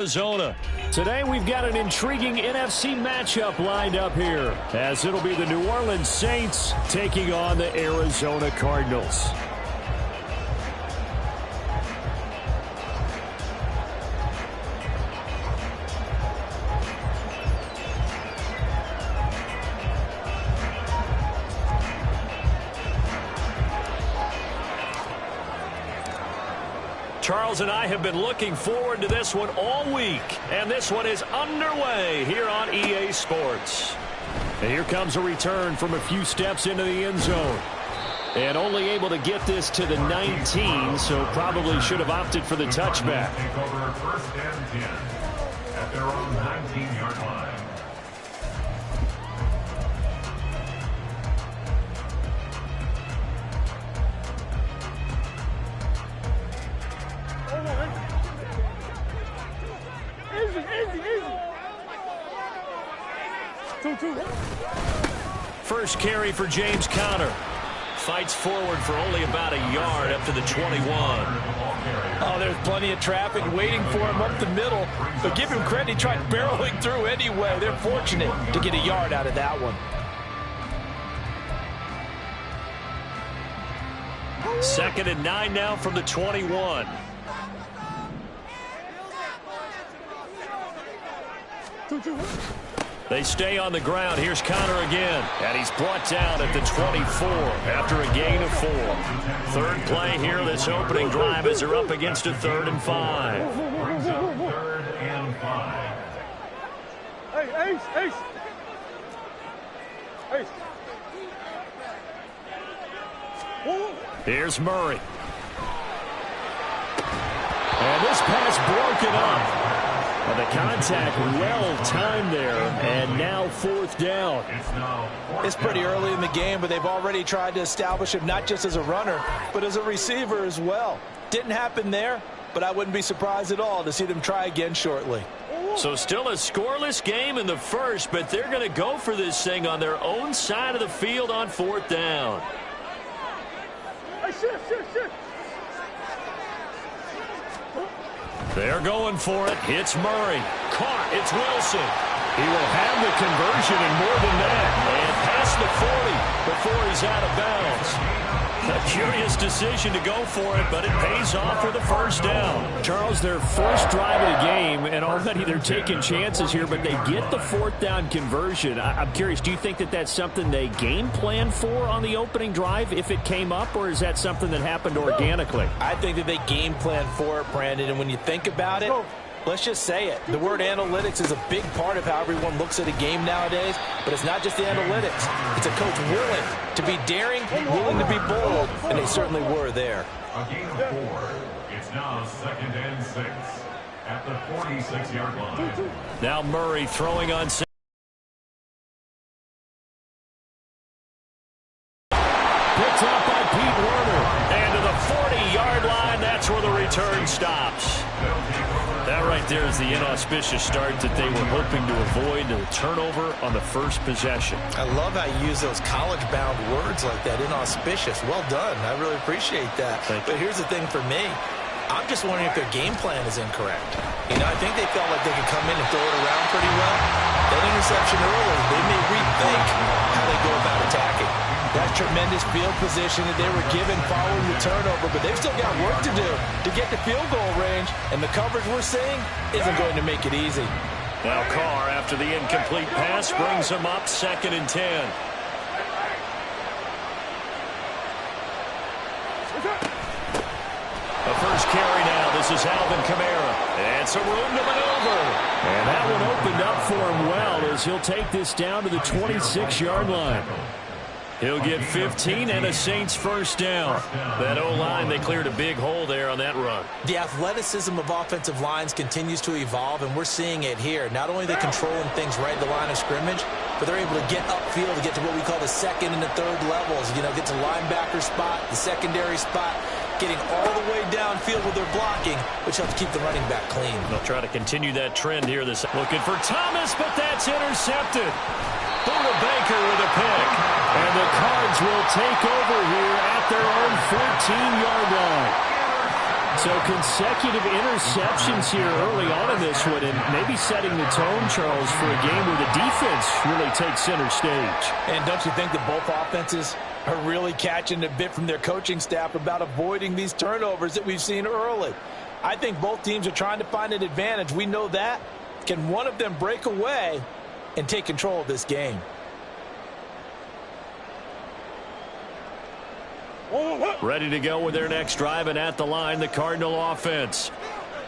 Arizona. Today we've got an intriguing NFC matchup lined up here, as it'll be the New Orleans Saints taking on the Arizona Cardinals. Charles and I have been looking forward to this one all week, and this one is underway here on EA Sports. And here comes a return from a few steps into the end zone. And only able to get this to the 19, so probably should have opted for the touchback. Take over first and 10 at their own 19-yard line. First carry for James Conner. Fights forward for only about a yard up to the 21. Oh, there's plenty of traffic waiting for him up the middle. But give him credit, he tried barreling through anyway. They're fortunate to get a yard out of that one. Second and 9 now from the 21. They stay on the ground. Here's Conner again. And he's brought down at the 24 after a gain of 4. Third play here this opening drive as they're up against a 3rd and 5. Brings up 3rd and 5. Ace. Here's Murray. And this pass broken up. And the contact well-timed there, and now 4th down. It's pretty early in the game, but they've already tried to establish him not just as a runner, but as a receiver as well. Didn't happen there, but I wouldn't be surprised at all to see them try again shortly. So still a scoreless game in the first, but they're going to go for this thing on their own side of the field on 4th down. Shift. They're going for it. It's Murray. Caught. It's Wilson. He will have the conversion and more than that. And past the 40 before he's out of bounds. A curious decision to go for it, but it pays off for the first down. Charles, their first drive of the game, and already they're taking chances here, but they get the 4th down conversion. I'm curious, do you think that that's something they game plan for on the opening drive if it came up, or is that something that happened organically? I think that they game plan for it, Brandon, and when you think about it, let's just say it. The word analytics is a big part of how everyone looks at a game nowadays, but it's not just the analytics. It's a coach willing to be daring, willing to be bold, and they certainly were there. A gain of 4. It's now 2nd and 6 at the 46-yard line. Now Murray throwing on. Picked up by Pete Werner. And to the 40-yard line, that's where the return stops. That right there is the inauspicious start that they were hoping to avoid, the turnover on the first possession. I love how you use those college-bound words like that, inauspicious. Well done. I really appreciate that. But here's the thing for me. I'm just wondering if their game plan is incorrect. You know, I think they felt like they could come in and throw it around pretty well. That interception early, they may rethink how they go about attacking. That tremendous field position that they were given following the turnover, but they've still got work to do to get to field goal range, and the coverage we're seeing isn't going to make it easy. Now Carr, after the incomplete pass, brings him up 2nd and 10. The first carry now. This is Alvin Kamara. And some room to maneuver. And that one opened up for him well as he'll take this down to the 26-yard line. He'll get 15 and a Saints first down. That O-line, they cleared a big hole there on that run. The athleticism of offensive lines continues to evolve, and we're seeing it here. Not only are they controlling things right at the line of scrimmage, but they're able to get upfield to get to what we call the 2nd and the 3rd levels. You know, get to linebacker spot, the secondary spot, getting all the way downfield with their blocking, which helps keep the running back clean. They'll try to continue that trend here. Looking for Thomas, but that's intercepted. Buda Baker with a pick. And the Cards will take over here at their own 14-yard line. So consecutive interceptions here early on in this one, and maybe setting the tone, Charles, for a game where the defense really takes center stage. And don't you think that both offenses are really catching a bit from their coaching staff about avoiding these turnovers that we've seen early? I think both teams are trying to find an advantage. We know that. Can one of them break away and take control of this game? Ready to go with their next drive, and at the line, the Cardinal offense.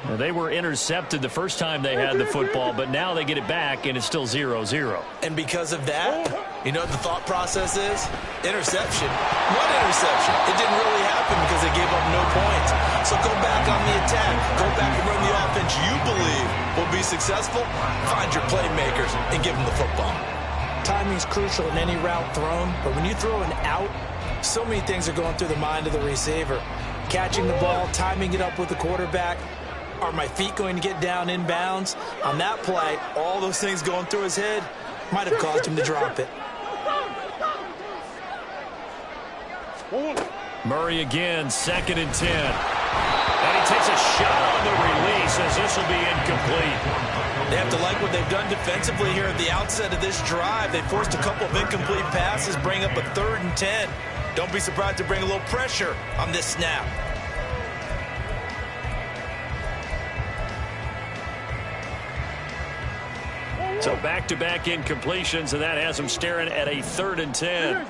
Well, they were intercepted the first time they had the football, but now they get it back, and it's still 0-0. And because of that, you know what the thought process is? Interception. One interception. It didn't really happen because they gave up no points. So go back on the attack. Go back and run the offense you believe will be successful. Find your playmakers and give them the football. Timing is crucial in any route thrown, but when you throw an out, so many things are going through the mind of the receiver. Catching the ball, timing it up with the quarterback. Are my feet going to get down inbounds? On that play, all those things going through his head might have caused him to drop it. Murray again, 2nd and 10. And he takes a shot on the release as this will be incomplete. They have to like what they've done defensively here at the outset of this drive. They forced a couple of incomplete passes, bring up a 3rd and 10. Don't be surprised to bring a little pressure on this snap. So back-to-back incompletions, and that has them staring at a 3rd and 10.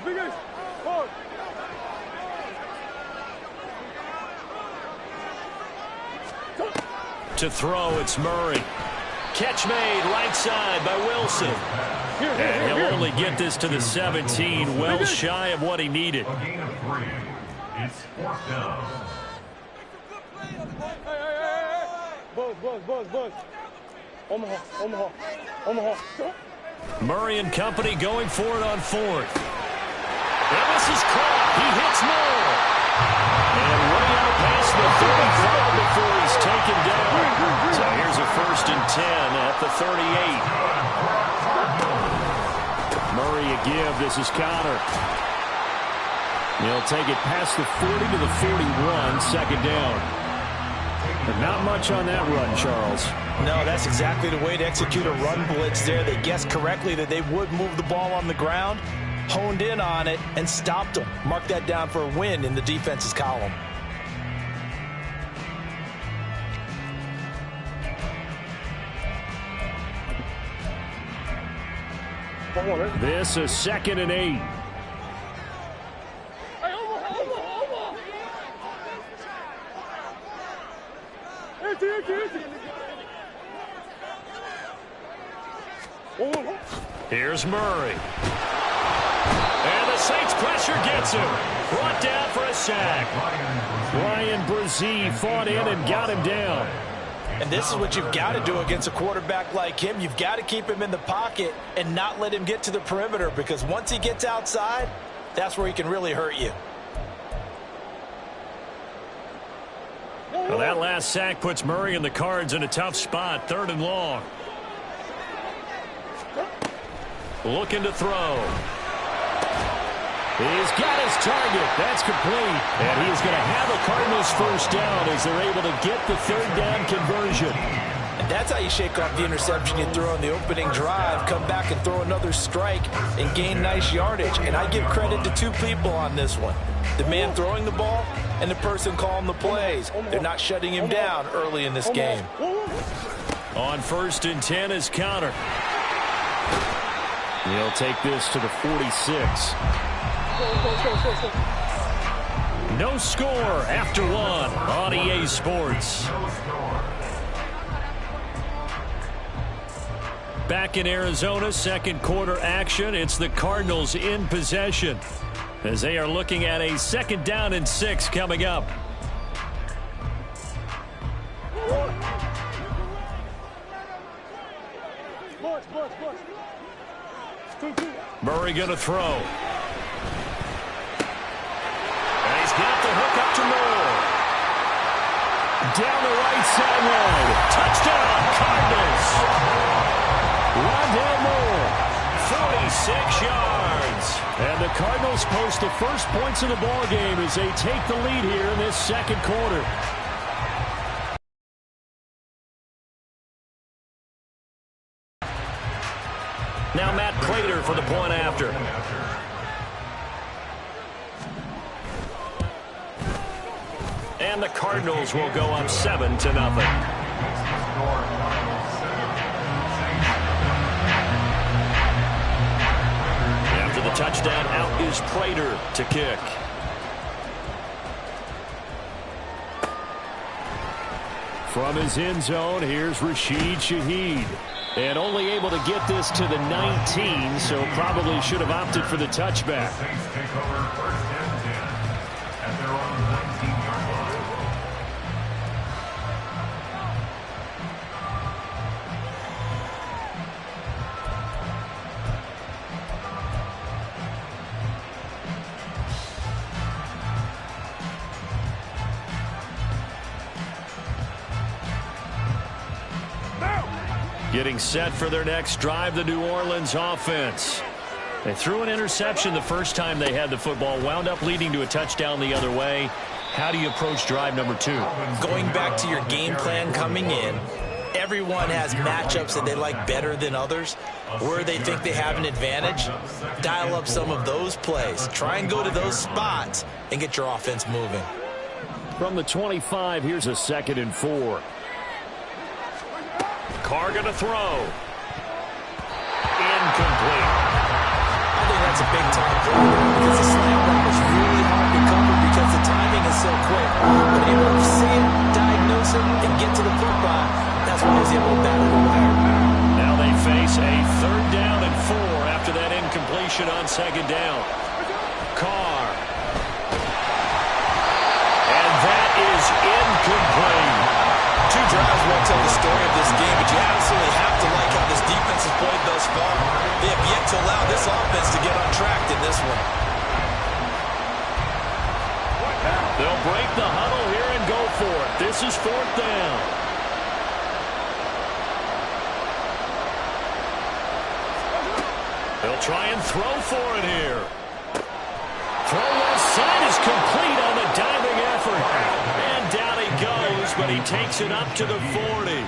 To throw, it's Murray. Catch made, right side by Wilson. And he'll only get this to the 17, well shy of what he needed. A gain of 3. It's 4th down. Murray and company going for it on 4th. And this is caught. He hits Moore. And way out past the 35 before he's taken down. So here's a 1st and 10 at the 38. Murray a give. This is Connor. He'll take it past the 40 to the 41, 2nd down. But not much on that run, Charles. No, that's exactly the way to execute a run blitz there. They guessed correctly that they would move the ball on the ground, honed in on it, and stopped them. Mark that down for a win in the defense's column. This is 2nd and 8. Here's Murray. And the Saints pressure gets him. Brought down for a sack. Ryan Brzee fought in and got him down. And this is what you've got to do against a quarterback like him. You've got to keep him in the pocket and not let him get to the perimeter, because once he gets outside, that's where he can really hurt you. Well, that last sack puts Murray and the Cards in a tough spot. 3rd and long. Looking to throw. He's got his target. That's complete. And he is going to have the Cardinals 1st down as they're able to get the 3rd down conversion. And that's how you shake off the interception you throw on the opening drive, come back and throw another strike and gain nice yardage. And I give credit to 2 people on this one. The man throwing the ball and the person calling the plays. They're not shutting him down early in this game. On 1st and 10 is Connor. He'll take this to the 46. No score after 1 on EA Sports. Back in Arizona, 2nd quarter action. It's the Cardinals in possession as they are looking at a 2nd down and 6 coming up. Murray going to throw. And he's got the hook up to Moore. Down the right sideline. Touchdown, Cardinals. Rondale Moore, 46 yards. And the Cardinals post the first points of the ball game as they take the lead here in this 2nd quarter. Now Matt Prater for the point after. And the Cardinals will go up 7-0. After the touchdown, out is Prater to kick. From his end zone, here's Rashid Shaheed. And only able to get this to the 19, so probably should have opted for the touchback. Saints take over first and 10 at their own 19-yard line. Getting set for their next drive, the New Orleans offense. They threw an interception the first time they had the football, wound up leading to a touchdown the other way. How do you approach drive number 2? Going back to your game plan coming in, everyone has matchups that they like better than others. Where they think they have an advantage, dial up some of those plays. Try and go to those spots and get your offense moving. From the 25, here's a 2nd and 4. Carr going to throw. Incomplete. I think that's a big-time play because the slant route is really hard to cover because the timing is so quick. But able to see it, diagnose it, and get to the football, that's why he's able to battle the wire. Now they face a 3rd down and 4 after that incompletion on 2nd down. Carr. And that is incomplete. 2 drives won't tell the story of this game, but you absolutely have to like how this defense has played thus far. They have yet to allow this offense to get on track in this one. They'll break the huddle here and go for it. This is 4th down. They'll try and throw for it here. Throw left side is complete on the diving effort. And down he goes, but he takes it up to the 40. A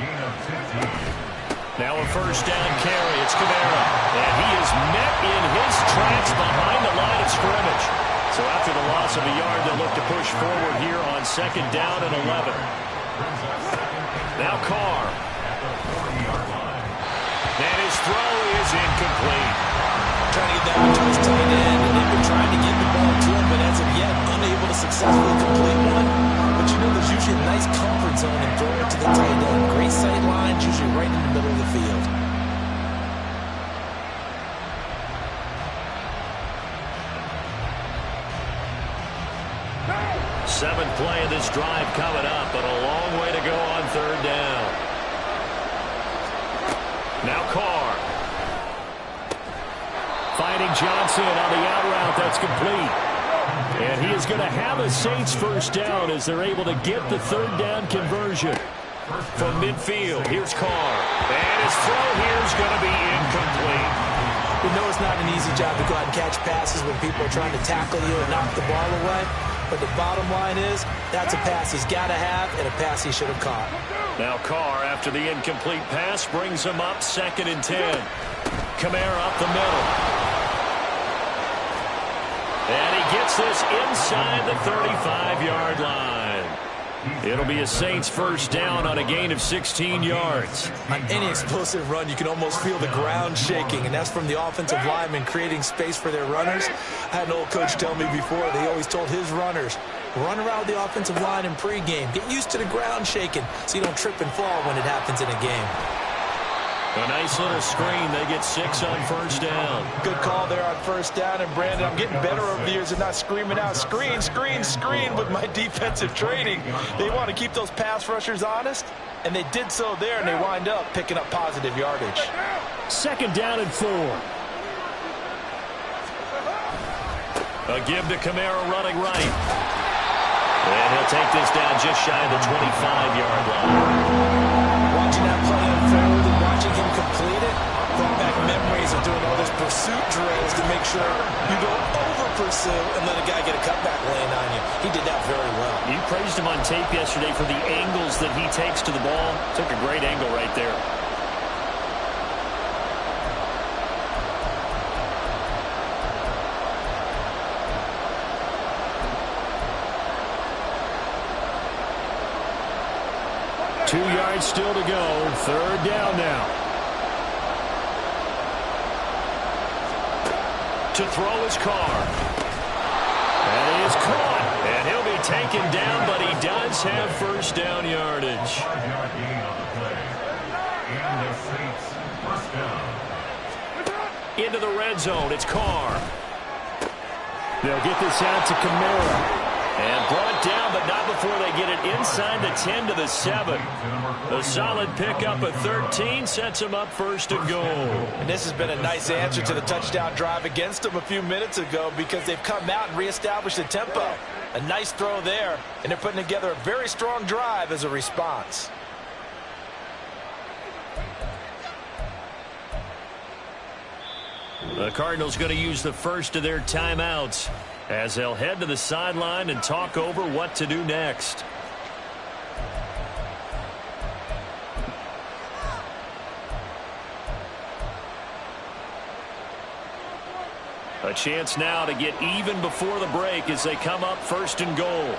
gain of 15. Now a 1st down carry. It's Kamara. And he is met in his tracks behind the line of scrimmage. So after the loss of a yard, they'll look to push forward here on 2nd down and 11. Now Carr. At the 40-yard line. And his throw is incomplete. Trying to get that one to his tight end, and they've been trying to get the ball to him, but as of yet, unable to successfully complete one. But you know there's usually a nice comfort zone in throwing it to the tight end. Great sight lines, usually right in the middle of the field. Seventh play of this drive coming up, but a long way to go on 3rd down. Now Carr. Fighting Johnson on the out route. That's complete. And he is going to have a Saints 1st down as they're able to get the 3rd down conversion. From midfield, here's Carr. And his throw here is going to be incomplete. We know it's not an easy job to go out and catch passes when people are trying to tackle you and knock the ball away. But the bottom line is, that's a pass he's got to have and a pass he should have caught. Now Carr, after the incomplete pass, brings him up 2nd and 10. Kamara up the middle. And he gets this inside the 35-yard line. It'll be a Saints 1st down on a gain of 16 yards. On any explosive run, you can almost feel the ground shaking, and that's from the offensive linemen creating space for their runners. I had an old coach tell me before, they always told his runners, run around the offensive line in pregame. Get used to the ground shaking so you don't trip and fall when it happens in a game. A nice little screen. They get 6 on 1st down. Good call there on 1st down. And, Brandon, I'm getting better over the years and not screaming out, screen, screen, screen with my defensive training. They want to keep those pass rushers honest, and they did so there, and they wind up picking up positive yardage. 2nd down and 4. A give to Kamara running right. And he'll take this down just shy of the 25-yard line. Watching that play unfold and watching him complete it brought back memories of doing all those pursuit drills to make sure you don't over-pursue and let a guy get a cutback laying on you. He did that very well. You praised him on tape yesterday for the angles that he takes to the ball. Took a great angle right there. yards still to go. Third down now. To throw his car. And he is caught. And he'll be taken down, but he does have first down yardage. 5-yard gain on the play. And the Saints first down. Into the red zone. It's Carr. They'll get this out to Kamara. And brought down, but not before they get it inside the 10 to the 7. A solid pickup of 13 sets them up first and goal. And this has been a nice answer to the touchdown drive against them a few minutes ago because they've come out and reestablished the tempo. A nice throw there, and they're putting together a very strong drive as a response. The Cardinals going to use the first of their timeouts as they'll head to the sideline and talk over what to do next. A chance now to get even before the break as they come up first and goal.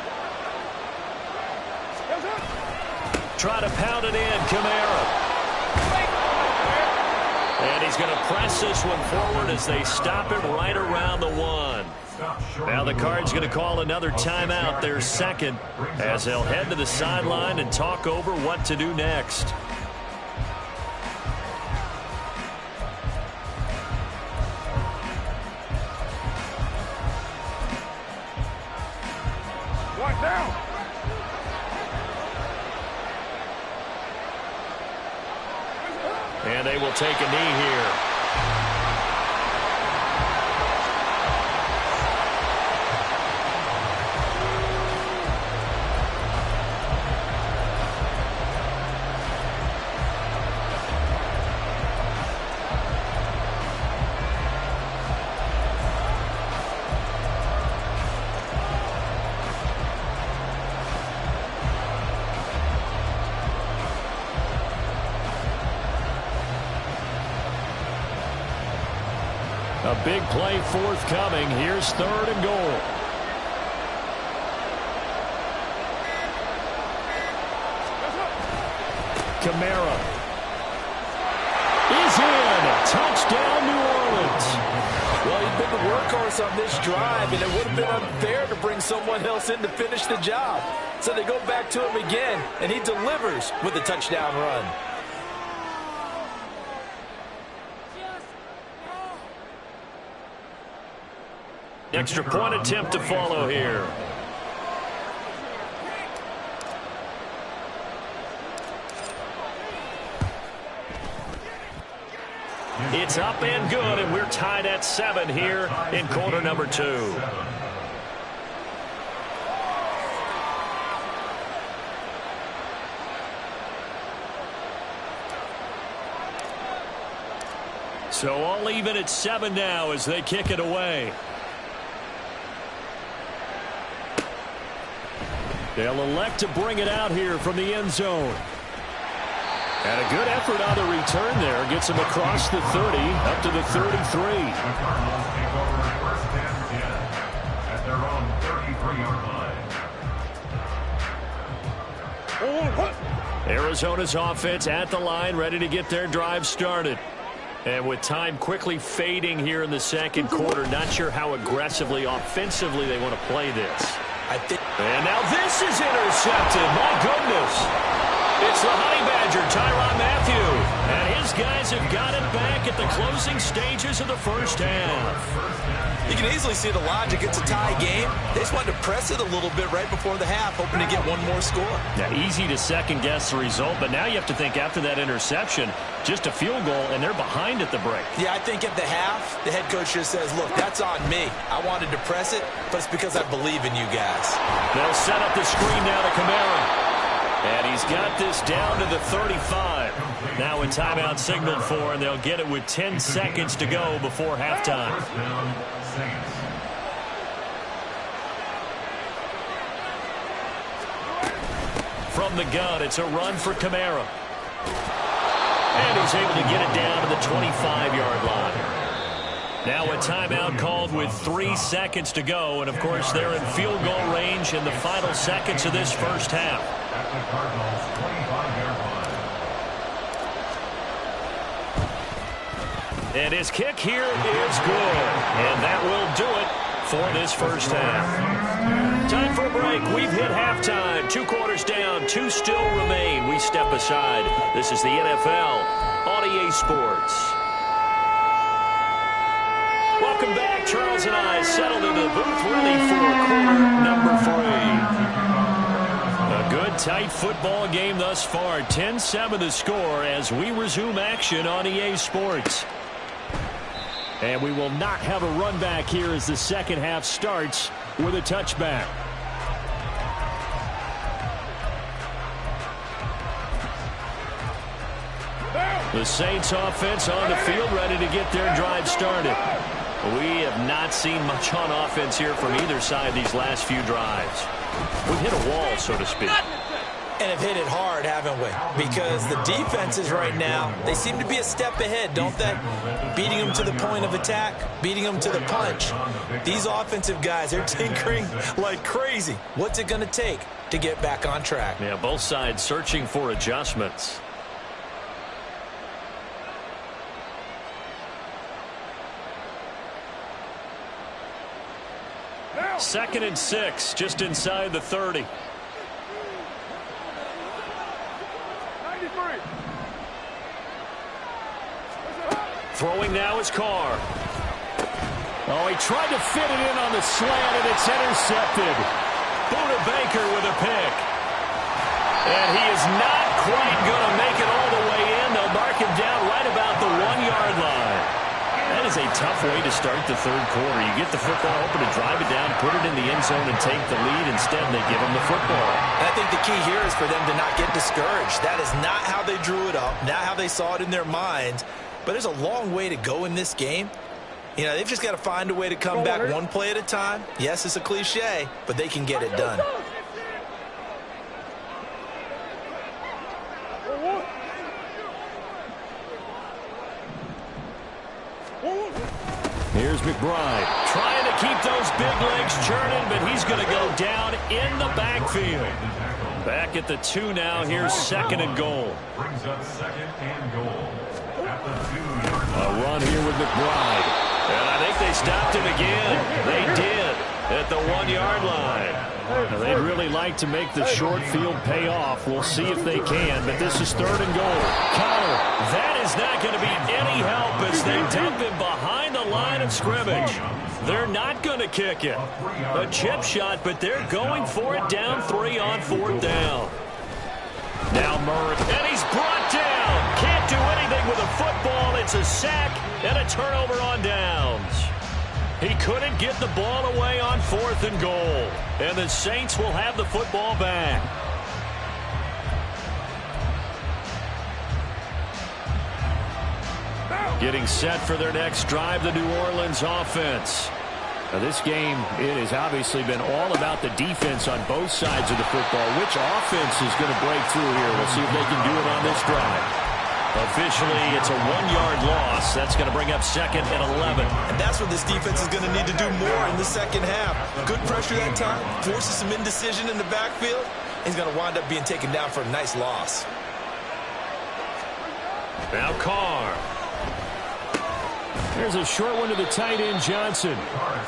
Try to pound it in, Kamara. And he's going to press this one forward as they stop it right around the 1. Now the Cards going to call another timeout, their second, as they'll head to the sideline and talk over what to do next. And they will take a knee here. A big play forthcoming. Here's third and goal. Kamara is in. Touchdown, New Orleans. Well, he's been the workhorse on this drive, and it would have been unfair to bring someone else in to finish the job. So they go back to him again, and he delivers with a touchdown run. Extra point attempt to follow here. It's up and good, and we're tied at 7 here in quarter number 2. So all even at 7 now as they kick it away. They'll elect to bring it out here from the end zone. And a good effort on the return there. Gets him across the 30, up to the 33. The Cardinals take over first and 10 at their own 33-yard line. Arizona's offense at the line, ready to get their drive started. And with time quickly fading here in the second quarter, not sure how aggressively, offensively they want to play this. And now this is intercepted. My goodness. It's the Honey Badger, Tyrann Mathieu. And his guys have got it back at the closing stages of the first half. You can easily see the logic. It's a tie game. They just wanted to press it a little bit right before the half, hoping to get one more score. Now, easy to second-guess the result, but now you have to think after that interception, just a field goal, and they're behind at the break. Yeah, I think at the half, the head coach just says, look, that's on me. I wanted to press it, but it's because I believe in you guys. They'll set up the screen now to Kamara. And he's got this down to the 35. Now a timeout signaled for, and they'll get it with 10 seconds to go before halftime. From the gun, it's a run for Kamara. And he's able to get it down to the 25-yard line. Now a timeout called with 3 seconds to go. And, of course, they're in field goal range in the final seconds of this first half. And his kick here is good. And that will do it for this first half. Time for a break. We've hit halftime. 2 quarters down. 2 still remain. We step aside. This is the NFL on EA Sports. Welcome back. Charles and I settled into the booth ready for quarter number 3. A good, tight football game thus far. 10-7 the score as we resume action on EA Sports. And we will not have a run back here as the second half starts with a touchback. The Saints offense on the field ready to get their drive started. We have not seen much on offense here from either side these last few drives. We've hit a wall, so to speak. And have hit it hard, haven't we? Because the defenses right now, they seem to be a step ahead, don't they? Beating them to the point of attack, beating them to the punch. These offensive guys, they're tinkering like crazy. What's it going to take to get back on track? Yeah, both sides searching for adjustments. Second and 6, just inside the 30. Throwing now is Carr. Oh, he tried to fit it in on the slant, and it's intercepted. Buda Baker with a pick. And he is not quite going to make it all the way in. They'll mark him down right about the 1-yard line. That is a tough way to start the third quarter. You get the football, hoping to drive it down, put it in the end zone, and take the lead. Instead, they give him the football. And I think the key here is for them to not get discouraged. That is not how they drew it up, not how they saw it in their minds. But there's a long way to go in this game. You know, they've just got to find a way to come back one play at a time. Yes, it's a cliche, but they can get it done. Here's McBride trying to keep those big legs churning, but he's going to go down in the backfield. Back at the 2 now. Here's second and goal. Brings up second and goal. A run here with McBride. And I think they stopped him again. They did at the 1-yard line. Now, they'd really like to make the short field pay off. We'll see if they can, but this is third and goal. Connor, that is not going to be any help as they dump him behind the line of scrimmage. They're not going to kick it. A chip shot, but they're going for it down 3 on 4th down. Now Murray, and he's brought down. Can't do anything with a football. It's a sack and a turnover on downs. He couldn't get the ball away on 4th and goal. And the Saints will have the football back. Getting set for their next drive, the New Orleans offense. Now this game, it has obviously been all about the defense on both sides of the football. Which offense is going to break through here? We'll see if they can do it on this drive. Officially, it's a 1-yard loss. That's going to bring up second and 11. And that's what this defense is going to need to do more in the second half. Good pressure that time, forces some indecision in the backfield. He's going to wind up being taken down for a nice loss. Now Carr. There's a short one to the tight end, Johnson.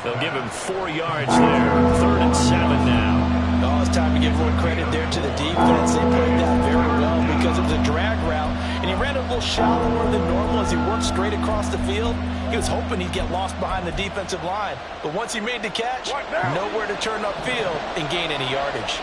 They'll give him 4 yards there. 3rd and 7 now. Oh, it's time to give more credit there to the defense. They played that very well because it was a drag route. And he ran a little shallower than normal as he worked straight across the field. He was hoping he'd get lost behind the defensive line. But once he made the catch, nowhere to turn upfield and gain any yardage.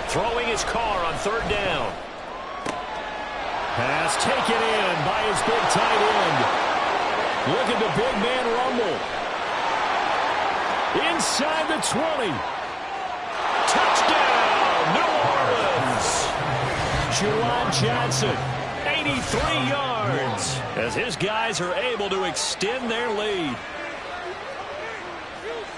Throwing his Carr on 3rd down. Pass taken in by his big tight end. Look at the big man rumble. Inside the 20. Touchdown, New Orleans. Juwan Johnson, 83 yards, as his guys are able to extend their lead.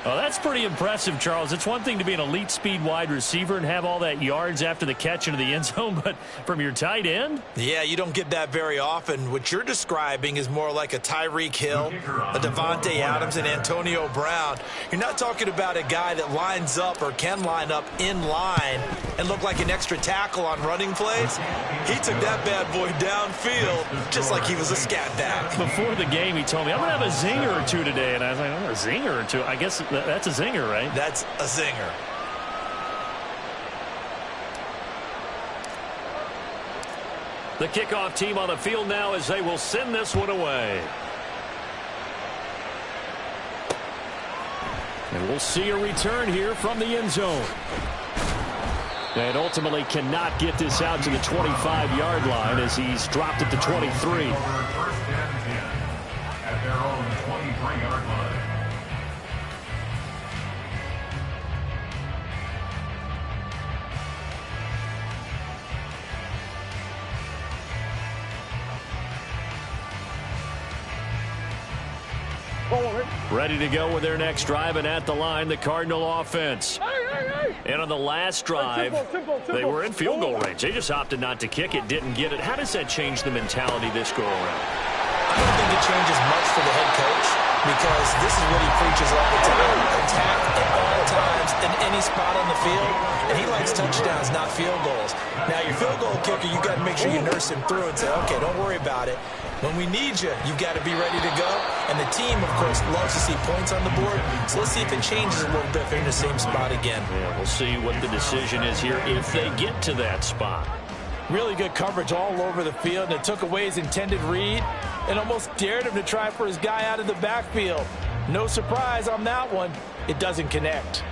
Oh, that's pretty impressive, Charles. It's one thing to be an elite speed wide receiver and have all that yards after the catch into the end zone, but from your tight end? Yeah, you don't get that very often. What you're describing is more like a Tyreek Hill, a Devontae Adams, and Antonio Brown. You're not talking about a guy that lines up or can line up in line and look like an extra tackle on running plays. He took that bad boy downfield just like he was a scat back. Before the game, he told me, I'm going to have a zinger or two today. And I was like, oh, a zinger or two? I guess that's a zinger, right? That's a zinger. The kickoff team on the field now as they will send this one away. And we'll see a return here from the end zone. And ultimately cannot get this out to the 25-yard line as he's dropped at the 23. First and 10 at their own 23-yard line. Ready to go with their next drive, and at the line, the Cardinal offense. And on the last drive, they were in field goal range. They just opted not to kick it, didn't get it. How does that change the mentality this go around? I don't think it changes much for the head coach because this is what he preaches all the time. Attack at all times in any spot on the field, and he likes touchdowns, not field goals. Now, your field goal kicker, you've got to make sure you nurse him through and say, okay, don't worry about it. When we need you, you've got to be ready to go. And the team, of course, loves to see points on the board. So let's see if it changes a little bit if they're in the same spot again. Yeah, we'll see what the decision is here if they get to that spot. Really good coverage all over the field, and it took away his intended read and almost dared him to try for his guy out of the backfield. No surprise on that one. It doesn't connect.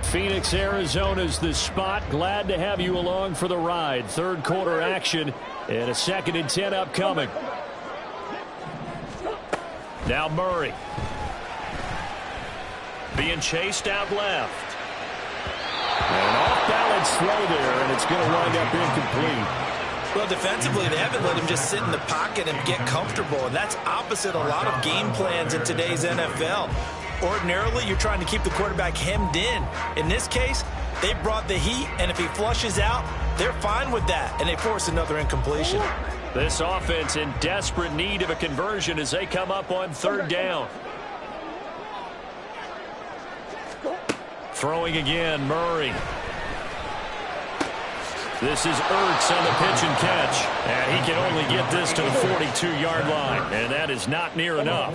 Phoenix, Arizona's the spot. Glad to have you along for the ride. Third quarter action and a 2nd and 10 upcoming. Now Murray. Being chased out left. An off-balance throw there, and it's going to wind up incomplete. Well, defensively, they haven't let him just sit in the pocket and get comfortable, and that's opposite a lot of game plans in today's NFL. Ordinarily, you're trying to keep the quarterback hemmed in. In this case, they brought the heat, and if he flushes out, they're fine with that, and they force another incompletion. This offense in desperate need of a conversion as they come up on 3rd down. Throwing again, Murray. This is Ertz on the pitch and catch. And he can only get this to the 42-yard line. And that is not near enough.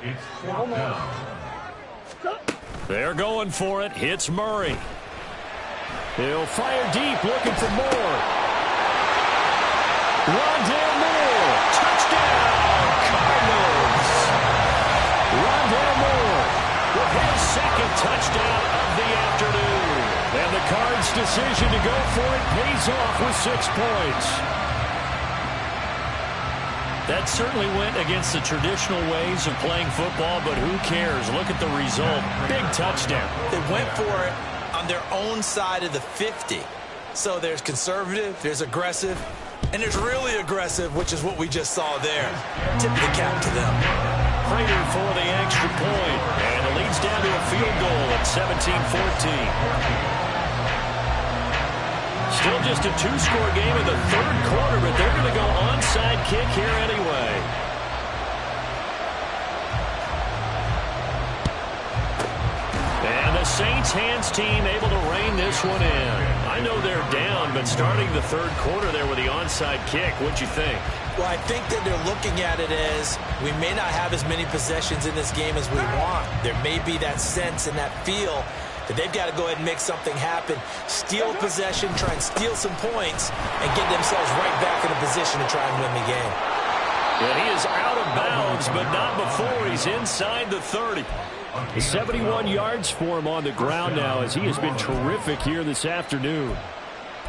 It's 4th down. They're going for it. Hits Murray. He'll fire deep, looking for more. Rondale Moore. Touchdown, Cardinals. Rondale Moore with his 2nd touchdown of the afternoon. And the Cards' decision to go for it pays off with 6 points. That certainly went against the traditional ways of playing football, but who cares? Look at the result. Big touchdown. They went for it on their own side of the 50. So there's conservative, there's aggressive, and there's really aggressive, which is what we just saw there. Tip of the cap to them. Prater for the extra point, and it leads down to a field goal at 17-14. Still just a 2-score game in the 3rd quarter, but they're going to go onside kick here anyway. And the Saints hands team able to rein this one in. I know they're down, but starting the 3rd quarter there with the onside kick, what'd you think? Well, I think that they're looking at it as we may not have as many possessions in this game as we want. There may be that sense and that feel that they've got to go ahead and make something happen, steal possession, try and steal some points, and get themselves right back in a position to try and win the game. And he is out of bounds, but not before he's inside the 30. 71 yards for him on the ground now as he has been terrific here this afternoon.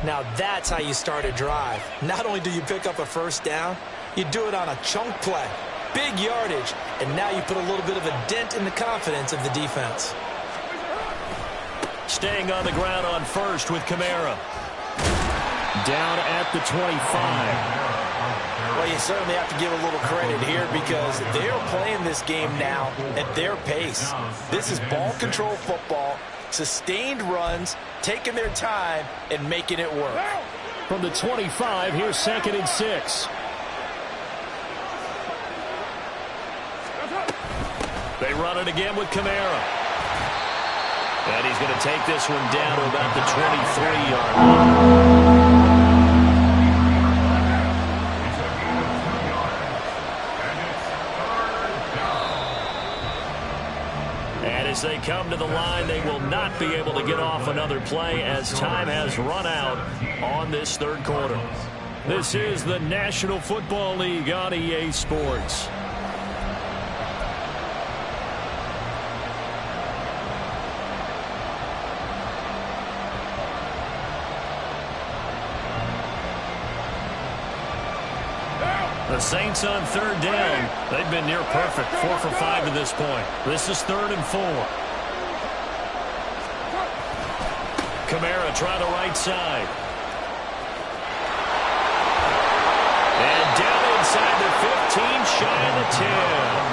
Now that's how you start a drive. Not only do you pick up a 1st down, you do it on a chunk play, big yardage, and now you put a little bit of a dent in the confidence of the defense. Staying on the ground on 1st with Kamara. Down at the 25. Well, you certainly have to give a little credit here because they're playing this game now at their pace. This is ball control football, sustained runs, taking their time, and making it work. From the 25, here's 2nd and 6. They run it again with Kamara. And he's going to take this one down to about the 23-yard line. And as they come to the line, they will not be able to get off another play as time has run out on this third quarter. This is the National Football League on EA Sports. The Saints on third down. They've been near perfect. 4 for 5 to this point. This is 3rd and 4. Kamara try the right side. And down inside the 15, shy of the 10.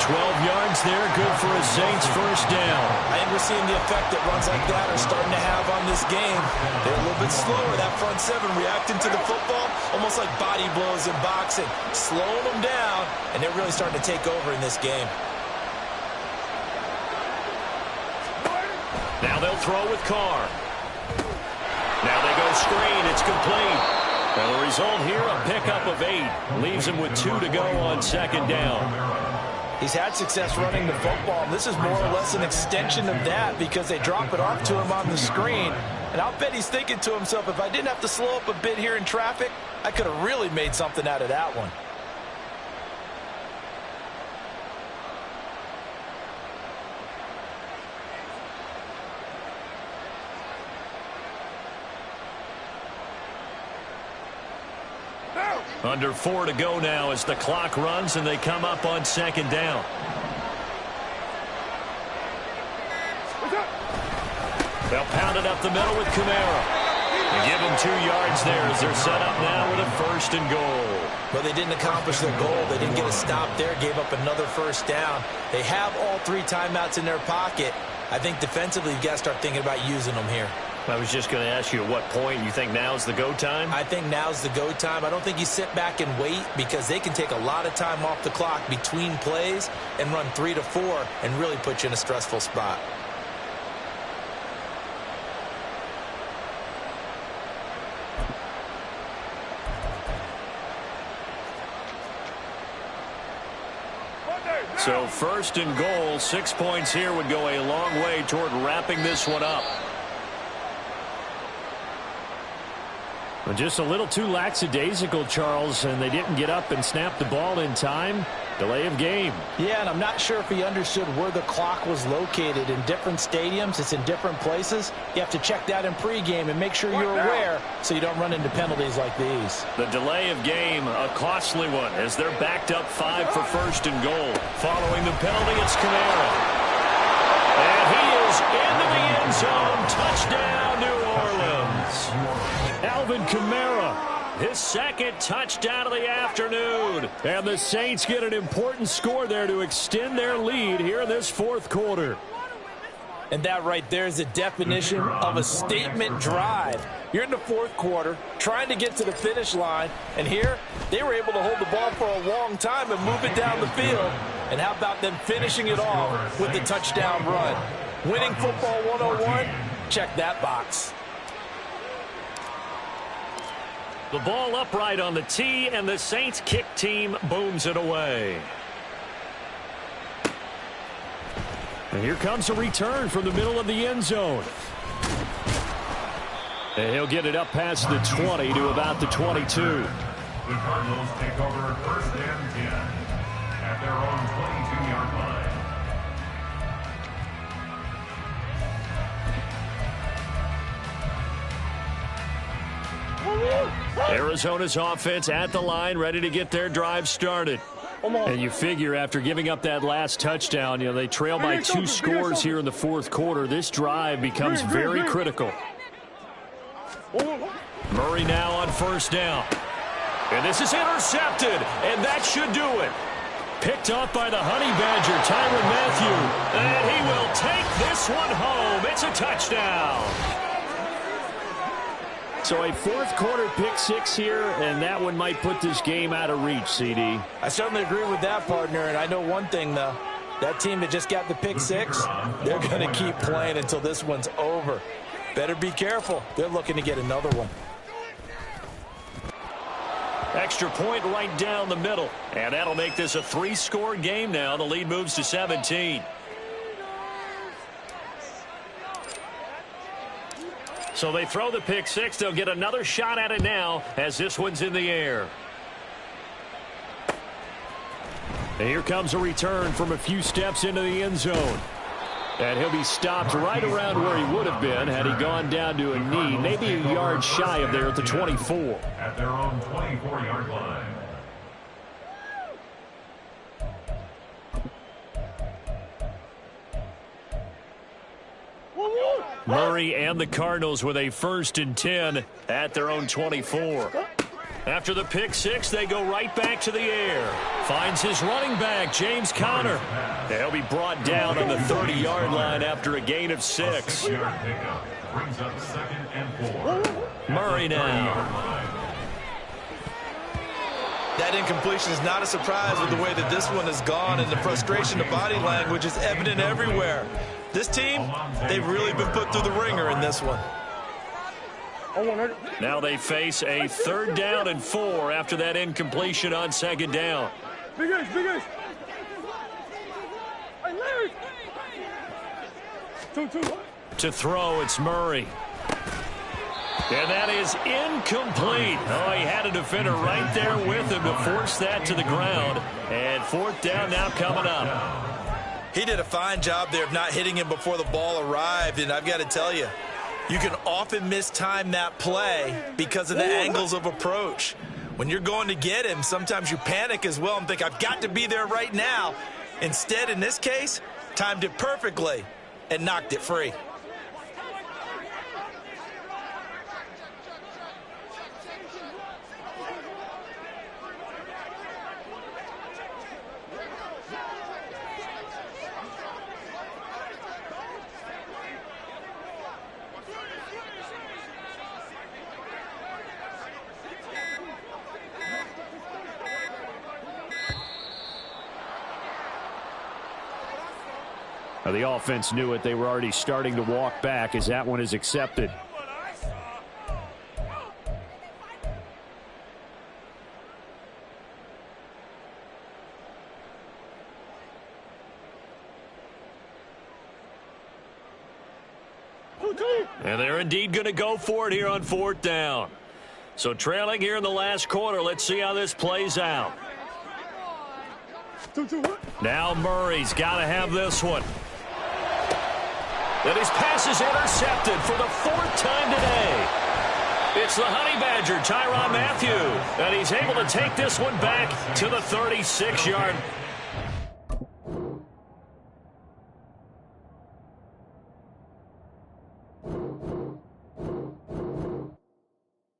12 yards there, good for a Saints first down. I think we're seeing the effect that runs like that are starting to have on this game. They're a little bit slower, that front seven, reacting to the football, almost like body blows in boxing, slowing them down, and they're really starting to take over in this game. Now they'll throw with Carr. Now they go screen, it's complete. And the result here, a pickup of 8. Leaves him with 2 to go on 2nd down. He's had success running the football. This is more or less an extension of that because they drop it off to him on the screen. And I'll bet he's thinking to himself, if I didn't have to slow up a bit here in traffic, I could have really made something out of that one. Under 4 to go now as the clock runs and they come up on 2nd down. They'll pound it up the middle with Kamara. They give him 2 yards there as they're set up now with a 1st and goal. But they didn't accomplish their goal. They didn't get a stop there, gave up another 1st down. They have all 3 timeouts in their pocket. I think defensively you've got to start thinking about using them here. I was just going to ask you at what point you think now's the go time? I think now's the go time. I don't think you sit back and wait because they can take a lot of time off the clock between plays and run 3 to 4 and really put you in a stressful spot. So 1st and goal, 6 points here would go a long way toward wrapping this one up. Just a little too lackadaisical, Charles, and they didn't get up and snap the ball in time. Delay of game. Yeah, and I'm not sure if he understood where the clock was located. In different stadiums, it's in different places. You have to check that in pregame and make sure you're aware so you don't run into penalties like these. The delay of game, a costly one, as they're backed up 5 for 1st and goal. Following the penalty, it's Kamara. And he is into the end zone. Touchdown, New Orleans. Alvin Kamara, his 2nd touchdown of the afternoon. And the Saints get an important score there to extend their lead here in this 4th quarter. And that right there is the definition of a statement drive. You're in the 4th quarter, trying to get to the finish line, and here they were able to hold the ball for a long time and move it down the field. And how about them finishing it off with the touchdown run? Winning football 101, check that box. The ball upright on the tee, and the Saints kick team booms it away. And here comes a return from the middle of the end zone. And he'll get it up past the 20 to about the 22. The Cardinals take over 1st and 10 at their own 22-yard line. Arizona's offense at the line, ready to get their drive started. And you figure after giving up that last touchdown, they trail by 2 scores here in the 4th quarter. This drive becomes very critical. Murray now on 1st down. And this is intercepted, and that should do it. Picked off by the Honey Badger, Tyrann Mathieu. And he will take this one home. It's a touchdown. So a fourth quarter pick six here, and that one might put this game out of reach, CD. I certainly agree with that, partner, and I know one thing, though. That team that just got the pick six, they're going to keep playing until this one's over. Better be careful. They're looking to get another one. Extra point right down the middle. And that'll make this a 3-score game now. The lead moves to 17. So they throw the pick six. They'll get another shot at it now as this one's in the air. And here comes a return from a few steps into the end zone. And he'll be stopped right around where he would have been had he gone down to a knee, maybe a yard shy of there at the 24. At their own 24-yard line. Murray and the Cardinals with a 1st and 10 at their own 24. After the pick six, they go right back to the air. Finds his running back, James Conner. They'll be brought down on the 30-yard line after a gain of 6. A 6-yard pickup brings up 2nd and 4. Murray now. That incompletion is not a surprise with the way that this one has gone, and the frustration, the body language is evident everywhere. This team, they've really been put through the ringer in this one. Now they face a 3rd down and 4 after that incompletion on 2nd down. To throw, it's Murray. And that is incomplete. Oh, he had a defender right there with him to force that to the ground. And 4th down now coming up. He did a fine job there of not hitting him before the ball arrived, and I've got to tell you, you can often mistime that play because of the angles of approach. When you're going to get him, sometimes you panic as well and think, I've got to be there right now. Instead, in this case, timed it perfectly and knocked it free. Now, the offense knew it. They were already starting to walk back as that one is accepted. And they're indeed going to go for it here on 4th down. So trailing here in the last quarter. Let's see how this plays out. Now Murray's got to have this one. And his pass is intercepted for the 4th time today. It's the Honey Badger, Tyrann Mathieu. And he's able to take this one back to the 36-yard